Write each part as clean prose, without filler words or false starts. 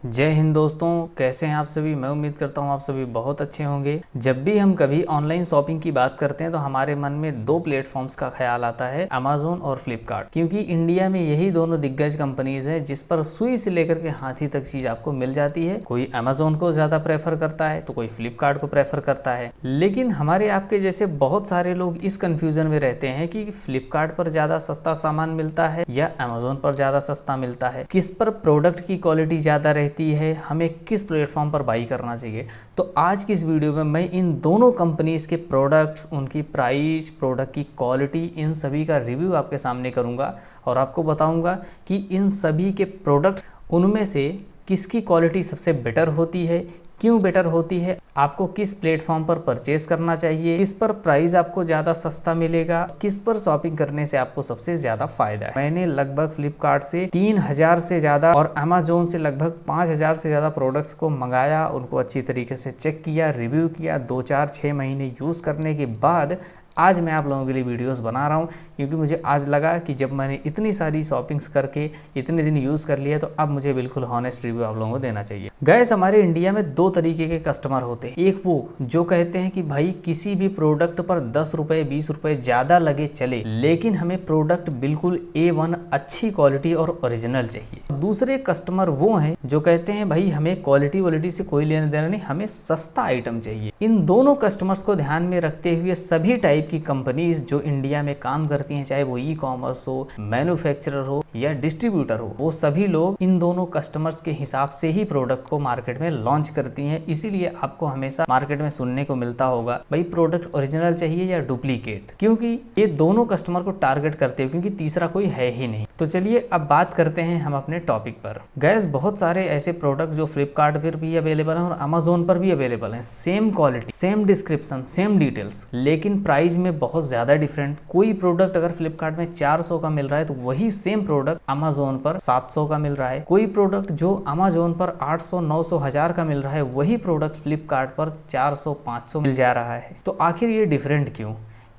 जय हिंद दोस्तों, कैसे हैं आप सभी। मैं उम्मीद करता हूं आप सभी बहुत अच्छे होंगे। जब भी हम कभी ऑनलाइन शॉपिंग की बात करते हैं तो हमारे मन में दो प्लेटफॉर्म्स का ख्याल आता है, अमेजोन और फ्लिपकार्ट। क्योंकि इंडिया में यही दोनों दिग्गज कंपनीज हैं जिस पर सुई से लेकर के हाथी तक चीज आपको मिल जाती है। कोई अमेजोन को ज्यादा प्रेफर करता है तो कोई फ्लिपकार्ट को प्रेफर करता है। लेकिन हमारे आपके जैसे बहुत सारे लोग इस कंफ्यूजन में रहते हैं कि फ्लिपकार्ट पर ज्यादा सस्ता सामान मिलता है या अमेजोन पर ज्यादा सस्ता मिलता है, किस पर प्रोडक्ट की क्वालिटी ज्यादा रहती है, हमें किस प्लेटफॉर्म पर बाई करना चाहिए। तो आज की इस वीडियो में मैं इन दोनों कंपनीज के प्रोडक्ट्स, उनकी प्राइस, प्रोडक्ट की क्वालिटी, इन सभी का रिव्यू आपके सामने करूंगा और आपको बताऊंगा कि इन सभी के प्रोडक्ट्स उनमें से किसकी क्वालिटी सबसे बेटर होती है, क्यों बेटर होती है, आपको किस प्लेटफॉर्म पर परचेस करना चाहिए, किस पर प्राइस आपको ज़्यादा सस्ता मिलेगा, किस पर शॉपिंग करने से आपको सबसे ज़्यादा फायदा है। मैंने लगभग फ्लिपकार्ट से 3000 से ज़्यादा और अमेजोन से लगभग 5000 से ज़्यादा प्रोडक्ट्स को मंगाया, उनको अच्छी तरीके से चेक किया, रिव्यू किया। 2-4-6 महीने यूज़ करने के बाद आज मैं आप लोगों के लिए वीडियोस बना रहा हूं, क्योंकि मुझे आज लगा कि जब मैंने इतनी सारी शॉपिंग्स करके इतने दिन यूज़ कर लिया तो अब मुझे बिल्कुल हॉनेस्ट रिव्यू आप लोगों को देना चाहिए। गैस, हमारे इंडिया में दो तरीके के कस्टमर होते हैं। एक वो जो कहते हैं कि भाई किसी भी प्रोडक्ट पर 10 रुपए 20 रुपए ज़्यादा लगे चले, लेकिन हमें प्रोडक्ट बिल्कुल A1 अच्छी क्वालिटी और ओरिजिनल चाहिए। दूसरे कस्टमर वो हैं जो कहते हैं भाई हमें क्वालिटी वॉलिटी से कोई लेना देना नहीं, हमें सस्ता आइटम चाहिए। इन दोनों कस्टमर्स को ध्यान में रखते हुए सभी टाइप की कंपनीज जो इंडिया में काम करती हैं, चाहे वो ई कॉमर्स हो, मैन्युफैक्चरर हो या डिस्ट्रीब्यूटर हो, वो सभी लोग इन दोनों कस्टमर्स के हिसाब से ही प्रोडक्ट को मार्केट में लॉन्च करती हैं। इसीलिए आपको हमेशा मार्केट में सुनने को मिलता होगा भाई प्रोडक्ट ओरिजिनल चाहिए या डुप्लीकेट, क्योंकि ये दोनों कस्टमर को टारगेट करते हैं, क्योंकि तीसरा कोई है ही नहीं। तो चलिए अब बात करते हैं हम अपने टॉपिक पर। गैस, बहुत सारे ऐसे प्रोडक्ट जो फ्लिपकार्ट पर भी अवेलेबल हैं और अमेजोन पर भी अवेलेबल हैं, same quality, same description, same details, लेकिन प्राइस में बहुत ज्यादा डिफरेंट। कोई प्रोडक्ट अगर फ्लिपकार्ट में 400 का मिल रहा है तो वही सेम प्रोडक्ट अमेजोन पर 700 का मिल रहा है। कोई प्रोडक्ट जो अमेजोन पर 800 900 1000 का मिल रहा है, वही प्रोडक्ट फ्लिपकार्ट पर 400 500 मिल जा रहा है। तो आखिर ये डिफरेंट क्यों?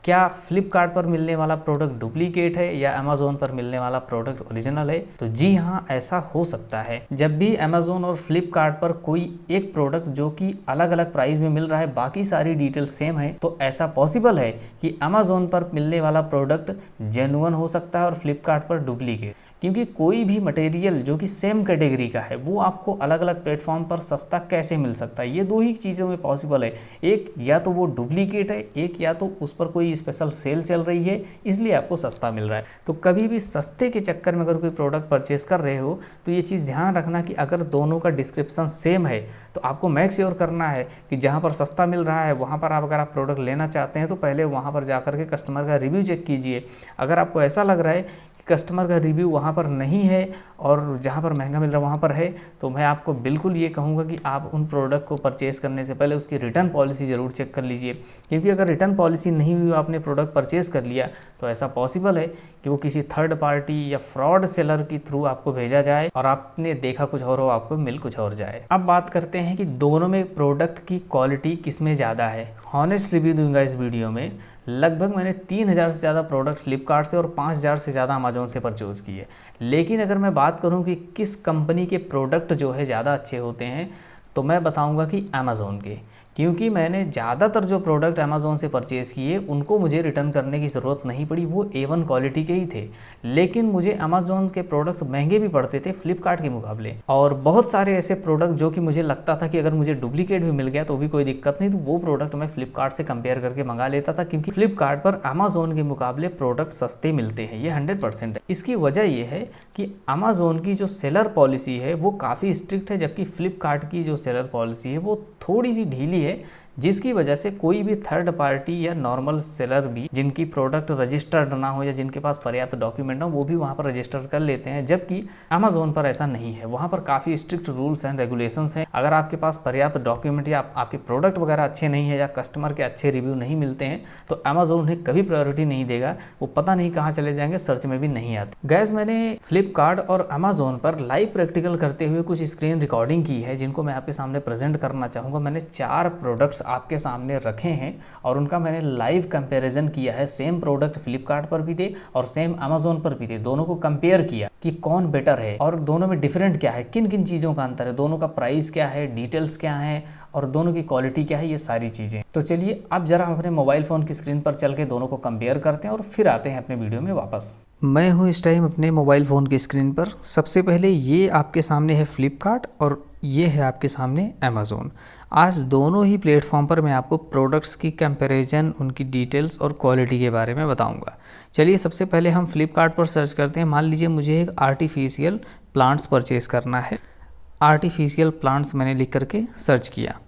क्या फ्लिपकार्ट पर मिलने वाला प्रोडक्ट डुप्लीकेट है या अमेजोन पर मिलने वाला प्रोडक्ट ओरिजिनल है? तो जी हाँ, ऐसा हो सकता है। जब भी अमेजोन और फ्लिपकार्ट पर कोई एक प्रोडक्ट जो कि अलग अलग प्राइस में मिल रहा है, बाकी सारी डिटेल सेम है, तो ऐसा पॉसिबल है कि अमेजोन पर मिलने वाला प्रोडक्ट जेन्युइन हो सकता है और फ्लिपकार्ट पर डुप्लीकेट। क्योंकि कोई भी मटेरियल जो कि सेम कैटेगरी का है वो आपको अलग अलग प्लेटफॉर्म पर सस्ता कैसे मिल सकता है? ये दो ही चीज़ों में पॉसिबल है। एक, या तो वो डुप्लीकेट है, एक या तो उस पर कोई स्पेशल सेल चल रही है इसलिए आपको सस्ता मिल रहा है। तो कभी भी सस्ते के चक्कर में अगर कोई प्रोडक्ट परचेस कर रहे हो तो ये चीज़ ध्यान रखना कि अगर दोनों का डिस्क्रिप्शन सेम है तो आपको मेक श्योर करना है कि जहाँ पर सस्ता मिल रहा है वहाँ पर अगर आप प्रोडक्ट लेना चाहते हैं तो पहले वहाँ पर जाकर के कस्टमर का रिव्यू चेक कीजिए। अगर आपको ऐसा लग रहा है कस्टमर का रिव्यू वहाँ पर नहीं है और जहाँ पर महंगा मिल रहा है वहाँ पर है, तो मैं आपको बिल्कुल ये कहूँगा कि आप उन प्रोडक्ट को परचेस करने से पहले उसकी रिटर्न पॉलिसी ज़रूर चेक कर लीजिए। क्योंकि अगर रिटर्न पॉलिसी नहीं हुई, आपने प्रोडक्ट परचेस कर लिया, तो ऐसा पॉसिबल है कि वो किसी थर्ड पार्टी या फ्रॉड सेलर के थ्रू आपको भेजा जाए और आपने देखा कुछ और हो, आपको मिल कुछ और जाए। अब बात करते हैं कि दोनों में प्रोडक्ट की क्वालिटी किस में ज़्यादा है। हॉनेस्ट रिव्यू दूंगा इस वीडियो में। लगभग मैंने 3000 से ज़्यादा प्रोडक्ट फ्लिपकार्ट से और 5000 से ज़्यादा अमेजोन से परचेज़ किए। लेकिन अगर मैं बात करूं कि किस कंपनी के प्रोडक्ट जो है ज़्यादा अच्छे होते हैं, तो मैं बताऊंगा कि अमेजोन के। क्योंकि मैंने ज़्यादातर जो प्रोडक्ट अमेजोन से परचेज़ किए उनको मुझे रिटर्न करने की ज़रूरत नहीं पड़ी, वो A1 क्वालिटी के ही थे। लेकिन मुझे अमेजोन के प्रोडक्ट्स महंगे भी पड़ते थे फ्लिपकार्ट के मुकाबले। और बहुत सारे ऐसे प्रोडक्ट जो कि मुझे लगता था कि अगर मुझे डुप्लीकेट भी मिल गया तो भी कोई दिक्कत नहीं, तो वो प्रोडक्ट मैं फ्लिपकार्ट से कंपेयर करके मंगा लेता था। क्योंकि फ्लिपकार्ट पर अमेजोन के मुकाबले प्रोडक्ट सस्ते मिलते हैं, ये 100% है। इसकी वजह ये है कि अमेजोन की जो सेलर पॉलिसी है वो काफ़ी स्ट्रिक्ट है, जबकि फ्लिपकार्ट की जो सेलर पॉलिसी है वो थोड़ी सी ढीली है, जिसकी वजह से कोई भी थर्ड पार्टी या नॉर्मल सेलर भी जिनकी प्रोडक्ट रजिस्टर्ड ना हो या जिनके पास पर्याप्त डॉक्यूमेंट ना हो, वो भी वहाँ पर रजिस्टर कर लेते हैं। जबकि अमेजोन पर ऐसा नहीं है, वहाँ पर काफ़ी स्ट्रिक्ट रूल्स एंड रेगुलेशंस हैं। अगर आपके पास पर्याप्त डॉक्यूमेंट या आपके प्रोडक्ट वगैरह अच्छे नहीं है या कस्टमर के अच्छे रिव्यू नहीं मिलते हैं तो अमेजोन उन्हें कभी प्रायोरिटी नहीं देगा, वो पता नहीं कहाँ चले जाएंगे, सर्च में भी नहीं आते। गैस, मैंने फ्लिपकार्ट और अमेजोन पर लाइव प्रैक्टिकल करते हुए कुछ स्क्रीन रिकॉर्डिंग की है जिनको मैं आपके सामने प्रेजेंट करना चाहूँगा। मैंने 4 प्रोडक्ट्स आपके सामने रखे हैं और उनका मैंने लाइव कंपैरिजन किया है। सेम प्रोडक्ट फ्लिपकार्ट पर भी थे और सेम अमेजोन पर भी थे, दोनों को कंपेयर किया कि कौन बेटर है और दोनों में डिफरेंट क्या है, किन किन चीज़ों का अंतर है, दोनों का प्राइस क्या है, डिटेल्स क्या है और दोनों की क्वालिटी क्या है, ये सारी चीज़ें। तो चलिए अब जरा हम अपने मोबाइल फ़ोन की स्क्रीन पर चल के दोनों को कंपेयर करते हैं और फिर आते हैं अपने वीडियो में वापस। मैं हूँ इस टाइम अपने मोबाइल फ़ोन की स्क्रीन पर। सबसे पहले ये आपके सामने है फ्लिपकार्ट और ये है आपके सामने अमेज़ोन। आज दोनों ही प्लेटफॉर्म पर मैं आपको प्रोडक्ट्स की कंपैरिजन, उनकी डिटेल्स और क्वालिटी के बारे में बताऊंगा। चलिए सबसे पहले हम फ्लिपकार्ट पर सर्च करते हैं। मान लीजिए मुझे एक आर्टिफिशियल प्लांट्स परचेज़ करना है। आर्टिफिशियल प्लांट्स मैंने लिख करके सर्च किया।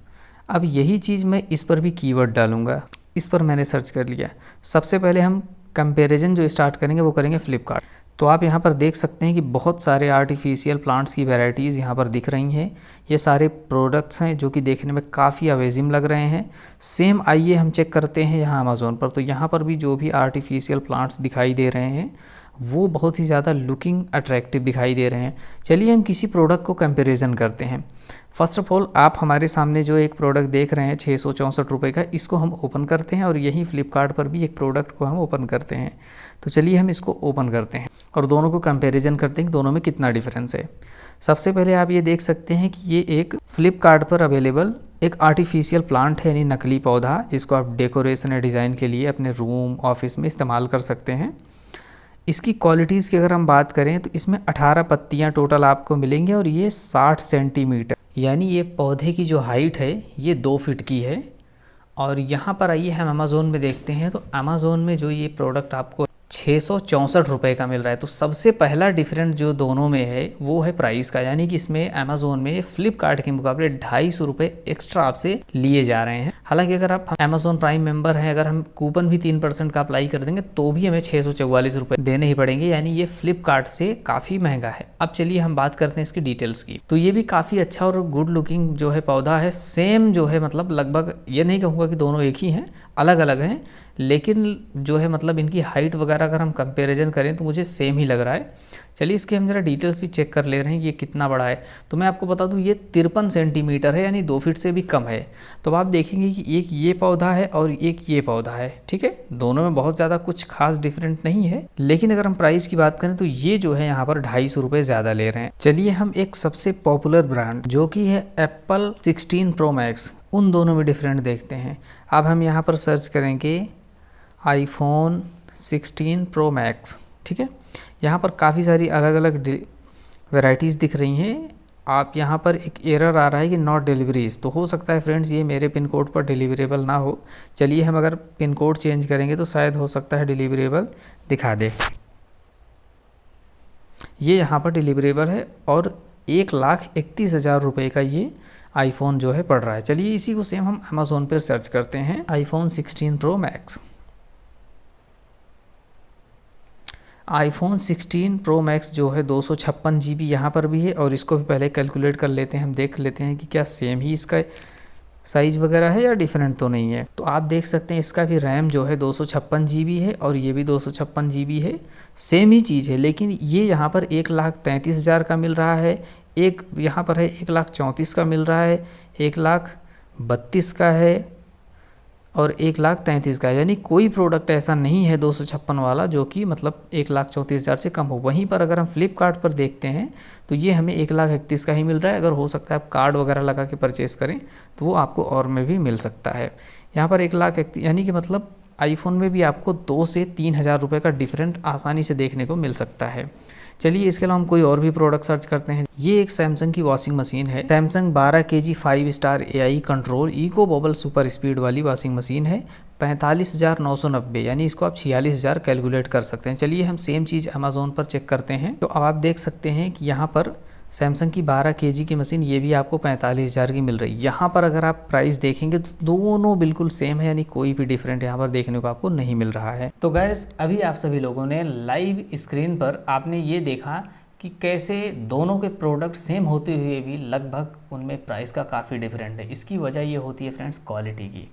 अब यही चीज़ मैं इस पर भी कीवर्ड डालूँगा। इस पर मैंने सर्च कर लिया। सबसे पहले हम कंपैरिजन जो स्टार्ट करेंगे वो करेंगे फ्लिपकार्ट। तो आप यहाँ पर देख सकते हैं कि बहुत सारे आर्टिफिशियल प्लांट्स की वैरायटीज़ यहाँ पर दिख रही हैं। ये सारे प्रोडक्ट्स हैं जो कि देखने में काफ़ी अमेजिंग लग रहे हैं। सेम आइए हम चेक करते हैं यहाँ अमेज़ोन पर। तो यहाँ पर भी जो भी आर्टिफिशियल प्लांट्स दिखाई दे रहे हैं वो बहुत ही ज़्यादा लुकिंग अट्रैक्टिव दिखाई दे रहे हैं। चलिए हम किसी प्रोडक्ट को कंपैरिजन करते हैं। फर्स्ट ऑफ ऑल आप हमारे सामने जो एक प्रोडक्ट देख रहे हैं 664 रुपये का, इसको हम ओपन करते हैं और यही फ्लिपकार्ट पर भी एक प्रोडक्ट को हम ओपन करते हैं। तो चलिए हम इसको ओपन करते हैं और दोनों को कंपैरिजन करते हैं कि दोनों में कितना डिफरेंस है। सबसे पहले आप ये देख सकते हैं कि ये एक फ्लिपकार्ट पर अवेलेबल एक आर्टिफिशियल प्लांट है, यानी नकली पौधा, जिसको आप डेकोरेशन या डिज़ाइन के लिए अपने रूम ऑफिस में इस्तेमाल कर सकते हैं। इसकी क्वालिटीज़ की अगर हम बात करें तो इसमें 18 पत्तियाँ टोटल आपको मिलेंगी और ये 60 सेंटीमीटर, यानी ये पौधे की जो हाइट है ये 2 फीट की है। और यहाँ पर आइए हम अमेज़ोन में देखते हैं। तो अमेज़ोन में जो ये प्रोडक्ट आपको 664 रुपये का मिल रहा है। तो सबसे पहला डिफरेंट जो दोनों में है वो है प्राइस का, यानी कि इसमें अमेज़ोन में फ्लिपकार्ट के मुकाबले 250 रुपये एक्स्ट्रा आपसे लिए जा रहे हैं। हालांकि अगर आप अमेज़ोन प्राइम मेंबर हैं, अगर हम कूपन भी 3% का अप्लाई कर देंगे तो भी हमें 644 रुपये देने ही पड़ेंगे, यानी ये फ्लिपकार्ट से काफ़ी महंगा है। अब चलिए हम बात करते हैं इसकी डिटेल्स की। तो ये भी काफ़ी अच्छा और गुड लुकिंग जो है पौधा है। सेम जो है मतलब लगभग, ये नहीं कहूँगा कि दोनों एक ही हैं, अलग अलग हैं, लेकिन जो है मतलब इनकी हाइट वगैरह अगर हम कंपैरिजन करें तो मुझे सेम ही लग रहा है। चलिए इसके हम ज़रा डिटेल्स भी चेक कर ले रहे हैं कि ये कितना बड़ा है। तो मैं आपको बता दूं ये 53 सेंटीमीटर है, यानी 2 फीट से भी कम है। तो आप देखेंगे कि एक ये पौधा है और एक ये पौधा है, ठीक है। दोनों में बहुत ज़्यादा कुछ खास डिफरेंट नहीं है, लेकिन अगर हम प्राइस की बात करें तो ये जो है यहाँ पर 250 रुपये ज़्यादा ले रहे हैं। चलिए हम एक सबसे पॉपुलर ब्रांड जो कि है एप्पल 16 प्रो मैक्स, उन दोनों में डिफरेंट देखते हैं। अब हम यहाँ पर सर्च करेंगे आईफोन 16 प्रो मैक्स, ठीक है। यहाँ पर काफ़ी सारी अलग अलग वैरायटीज़ दिख रही हैं। आप यहाँ पर एक एरर आ रहा है कि नॉट डिलीवरीज, तो हो सकता है फ्रेंड्स ये मेरे पिन कोड पर डिलीवरेबल ना हो। चलिए हम अगर पिन कोड चेंज करेंगे तो शायद हो सकता है डिलीवरेबल दिखा दे। ये यहाँ पर डिलीवरेबल है और 1,31,000 रुपये का ये आईफोन जो है पड़ रहा है। चलिए इसी को सेम हम अमेज़ोन पर सर्च करते हैं, iPhone 16 pro max. IPhone 16 pro max जो है 256 GB यहाँ पर भी है और इसको भी पहले कैलकुलेट कर लेते हैं। हम देख लेते हैं कि क्या सेम ही इसका साइज़ वगैरह है या डिफरेंट तो नहीं है। तो आप देख सकते हैं इसका भी रैम जो है 256 GB है और ये भी 256 GB है, सेम ही चीज़ है। लेकिन ये यहाँ पर 1,33,000 का मिल रहा है, एक यहाँ पर है 1,34,000 का मिल रहा है, 1,32,000 का है और 1,33,000 का, यानी कोई प्रोडक्ट ऐसा नहीं है 256 वाला जो कि मतलब 1,34,000 से कम हो। वहीं पर अगर हम फ्लिपकार्ट पर देखते हैं तो ये हमें 1,31,000 का ही मिल रहा है। अगर हो सकता है आप कार्ड वगैरह लगा के परचेज़ करें तो वो आपको और में भी मिल सकता है। यहाँ पर 1,31,000, यानी कि मतलब आईफोन में भी आपको 2 से 3,000 रुपये का डिफरेंट आसानी से देखने को मिल सकता है। चलिए इसके अलावा हम कोई और भी प्रोडक्ट सर्च करते हैं। ये एक सैमसंग की वॉशिंग मशीन है, Samsung 12 kg 5 star AI control eco bubble super speed वाली वॉशिंग मशीन है, 45,990, यानी इसको आप 46,000 कैलकुलेट कर सकते हैं। चलिए हम सेम चीज़ अमेज़ोन पर चेक करते हैं। तो अब आप देख सकते हैं कि यहाँ पर सैमसंग की 12 kg की मशीन ये भी आपको 45,000 की मिल रही है। यहाँ पर अगर आप प्राइस देखेंगे तो दोनों बिल्कुल सेम है, यानी कोई भी डिफरेंट यहाँ पर देखने को आपको नहीं मिल रहा है। तो गैस अभी आप सभी लोगों ने लाइव स्क्रीन पर आपने ये देखा कि कैसे दोनों के प्रोडक्ट सेम होते हुए भी लगभग उनमें प्राइस का काफ़ी डिफरेंट है। इसकी वजह ये होती है फ्रेंड्स क्वालिटी की।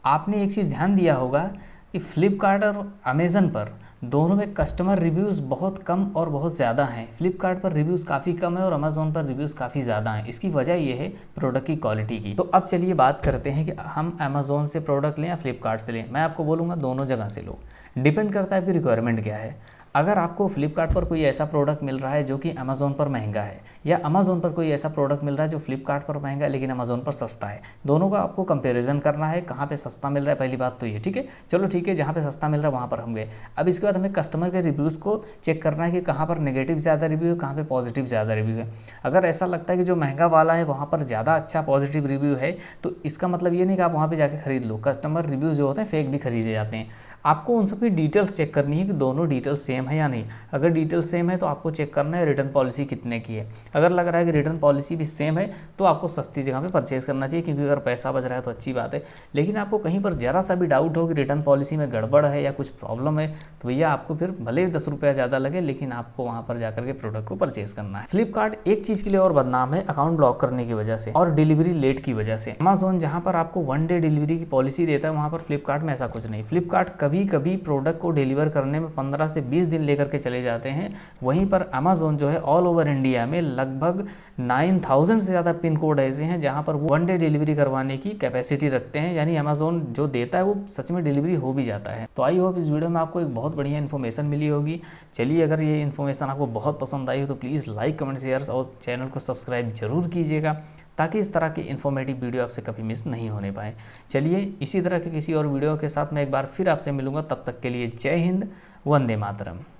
आपने एक चीज़ ध्यान दिया होगा कि फ्लिपकार्ट और अमेज़न पर दोनों में कस्टमर रिव्यूज़ बहुत कम और बहुत ज़्यादा हैं। फ्लिपकार्ट पर रिव्यूज़ काफ़ी कम है और अमेज़ोन पर रिव्यूज़ काफ़ी ज़्यादा हैं। इसकी वजह ये है प्रोडक्ट की क्वालिटी की। तो अब चलिए बात करते हैं कि हम अमेज़ोन से प्रोडक्ट लें या फ्लिपकार्ट से लें। मैं आपको बोलूँगा दोनों जगह से लो, डिपेंड करता है आपकी रिक्वायरमेंट क्या है। अगर आपको फ्लिपकार्ट पर कोई ऐसा प्रोडक्ट मिल रहा है जो कि अमेज़ोन पर महंगा है, या अमेज़ोन पर कोई ऐसा प्रोडक्ट मिल रहा है जो फ्लिपकार्ट पर महंगा है लेकिन अमेज़ोन पर सस्ता है, दोनों का आपको कंपैरिजन करना है, कहाँ पे सस्ता मिल रहा है। पहली बात तो ये, ठीक है, चलो ठीक है, जहाँ पे सस्ता मिल रहा है वहाँ पर हम गए। अब इसके बाद हमें कस्टमर के रिव्यूज़ को चेक करना है कि कहाँ पर नेगेटिव ज़्यादा रिव्यू है, कहाँ पर पॉजिटिव ज़्यादा रिव्यू है। अगर ऐसा लगता है कि जो महंगा वाला है वहाँ पर ज़्यादा अच्छा पॉजिटिव रिव्यू है, तो इसका मतलब ये नहीं कि आप वहाँ पर जाकर खरीद लो। कस्टमर रिव्यूज़ जो होते हैं फेक भी खरीदे जाते हैं। आपको उन सब की डिटेल्स चेक करनी है कि दोनों डिटेल्स सेम है या नहीं। अगर डिटेल सेम है तो आपको चेक करना है रिटर्न पॉलिसी कितने की है। अगर लग रहा है कि रिटर्न पॉलिसी भी सेम है तो आपको सस्ती जगह पे परचेज़ करना चाहिए, क्योंकि अगर पैसा बच रहा है तो अच्छी बात है। लेकिन आपको कहीं पर ज़रा सा भी डाउट हो कि रिटर्न पॉलिसी में गड़बड़ है या कुछ प्रॉब्लम है, तो भैया आपको फिर भले 10 रुपया ज़्यादा लगे लेकिन आपको वहाँ पर जाकर के प्रोडक्ट को परचेज़ करना है। फ्लिपकार्ट एक चीज़ के लिए और बदनाम है, अकाउंट ब्लॉक करने की वजह से और डिलीवरी लेट की वजह से। अमेज़ोन जहाँ पर आपको 1 डे डिलीवरी की पॉलिसी देता है, वहाँ पर फ्लिपकार्ट में ऐसा कुछ नहीं। फ्लिपकार्ट कभी कभी प्रोडक्ट को डिलीवर करने में 15 से 20 दिन लेकर के चले जाते हैं। वहीं पर अमेज़ोन जो है ऑल ओवर इंडिया में लगभग 9000 से ज़्यादा पिन कोड ऐसे हैं जहां पर वो 1 डे डिलीवरी करवाने की कैपेसिटी रखते हैं। यानी अमेज़ोन जो देता है वो सच में डिलीवरी हो भी जाता है। तो आई होप इस वीडियो में आपको एक बहुत बढ़िया इन्फॉर्मेशन मिली होगी। चलिए, अगर ये इन्फॉर्मेशन आपको बहुत पसंद आई हो तो प्लीज़ लाइक, कमेंट, शेयर और चैनल को सब्सक्राइब जरूर कीजिएगा, ताकि इस तरह की इन्फॉर्मेटिव वीडियो आपसे कभी मिस नहीं होने पाए। चलिए, इसी तरह के किसी और वीडियो के साथ मैं एक बार फिर आपसे मिलूंगा। तब तक के लिए जय हिंद, वंदे मातरम।